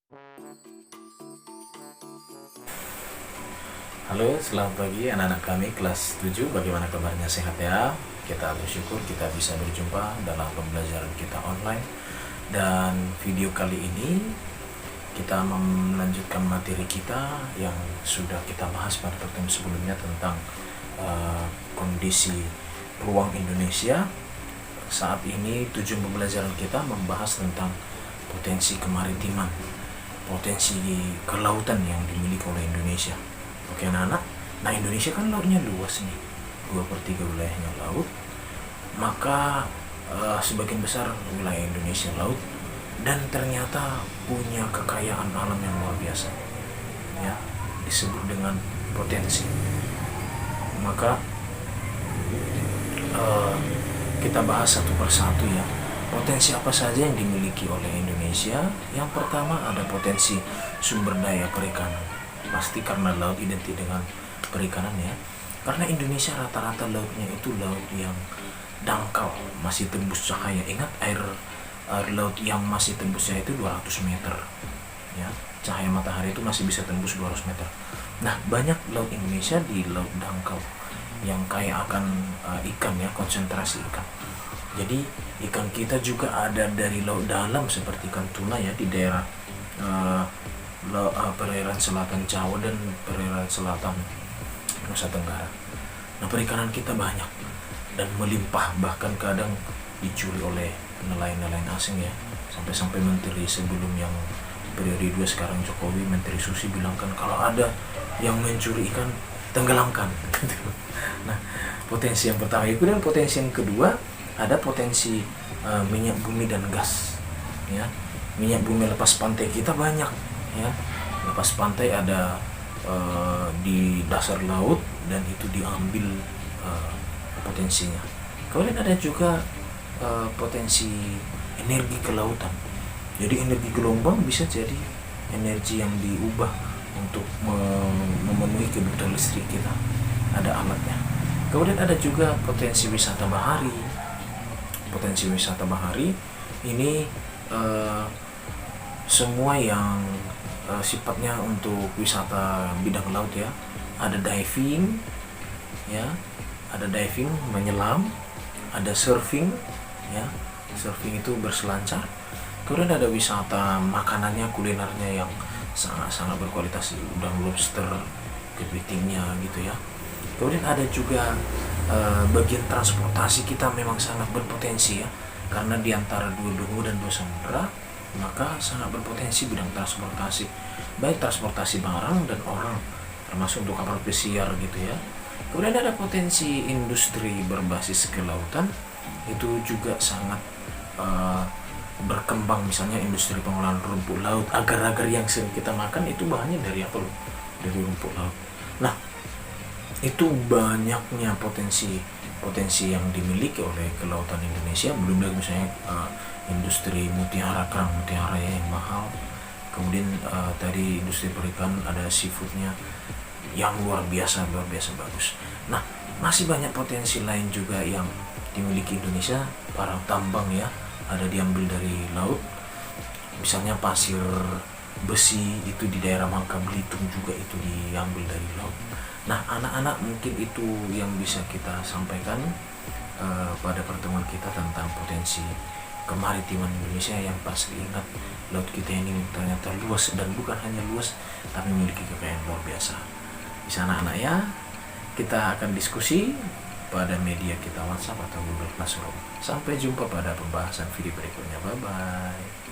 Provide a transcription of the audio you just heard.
Halo, selamat pagi anak-anak kami kelas 7. Bagaimana kabarnya, sehat ya? Kita bersyukur kita bisa berjumpa dalam pembelajaran kita online. Dan video kali ini kita melanjutkan materi kita yang sudah kita bahas pada pertemuan sebelumnya tentang kondisi ruang Indonesia. Saat ini tujuan pembelajaran kita membahas tentang potensi kemaritiman, potensi kelautan yang dimiliki oleh Indonesia. Oke anak-anak, nah Indonesia kan lautnya luas nih, 2/3 wilayahnya laut. Maka sebagian besar wilayah Indonesia laut, dan ternyata punya kekayaan alam yang luar biasa, ya, disebut dengan potensi. Maka kita bahas satu persatu ya, potensi apa saja yang dimiliki oleh Indonesia. Yang pertama ada potensi sumber daya perikanan. Pasti karena laut identik dengan perikanan ya. Karena Indonesia rata-rata lautnya itu laut yang dangkal, masih tembus cahaya. Ingat air laut yang masih tembus cahaya itu 200 meter ya. Cahaya matahari itu masih bisa tembus 200 meter. Nah, banyak laut Indonesia di laut dangkal yang kaya akan ikan ya, konsentrasi ikan. Jadi ikan kita juga ada dari laut dalam seperti ikan tuna ya, di daerah perairan selatan Jawa dan perairan selatan Nusa Tenggara. Nah, perikanan kita banyak dan melimpah, bahkan kadang dicuri oleh nelayan-nelayan asing ya. Sampai-sampai menteri sebelum yang periode 2 sekarang Jokowi, Menteri Susi bilang kan kalau ada yang mencuri ikan tenggelamkan. Nah, potensi yang pertama itu, dan potensi yang kedua ada potensi minyak bumi dan gas ya. Minyak bumi lepas pantai kita banyak ya. Lepas pantai ada di dasar laut, dan itu diambil potensinya. Kemudian ada juga potensi energi kelautan. Jadi energi gelombang bisa jadi energi yang diubah untuk memenuhi kebutuhan listrik kita. Ada alatnya. Kemudian ada juga potensi wisata bahari. Potensi wisata bahari ini semua yang sifatnya untuk wisata bidang laut ya. Ada diving ya, ada diving menyelam, ada surfing ya. Surfing itu berselancar. Kemudian ada wisata makanannya, kulinernya yang sangat-sangat berkualitas, udang lobster, kepitingnya gitu ya. Kemudian ada juga bagian transportasi kita memang sangat berpotensi ya, karena di antara dua dungu dan dua samudera, maka sangat berpotensi bidang transportasi, baik transportasi barang dan orang, termasuk untuk kapal pesiar gitu ya. Kemudian ada potensi industri berbasis kelautan, itu juga sangat berkembang. Misalnya industri pengolahan rumput laut, agar-agar yang sering kita makan itu bahannya dari apa loh? Dari rumput laut. Nah, itu banyaknya potensi yang dimiliki oleh kelautan Indonesia. Belum lagi misalnya industri mutiara, kerang mutiara yang mahal. Kemudian tadi industri perikanan, ada seafoodnya yang luar biasa bagus. Nah, masih banyak potensi lain juga yang dimiliki Indonesia. Para tambang ya, ada diambil dari laut. Misalnya pasir besi itu di daerah Bangka Belitung juga itu diambil dari laut. Nah, anak-anak, mungkin itu yang bisa kita sampaikan pada pertemuan kita tentang potensi kemaritiman Indonesia. Yang pasti ingat, laut kita ini ternyata luas, dan bukan hanya luas tapi memiliki kekayaan luar biasa. Di sana anak ya, kita akan diskusi pada media kita WhatsApp atau Google Classroom. Sampai jumpa pada pembahasan video berikutnya. Bye bye.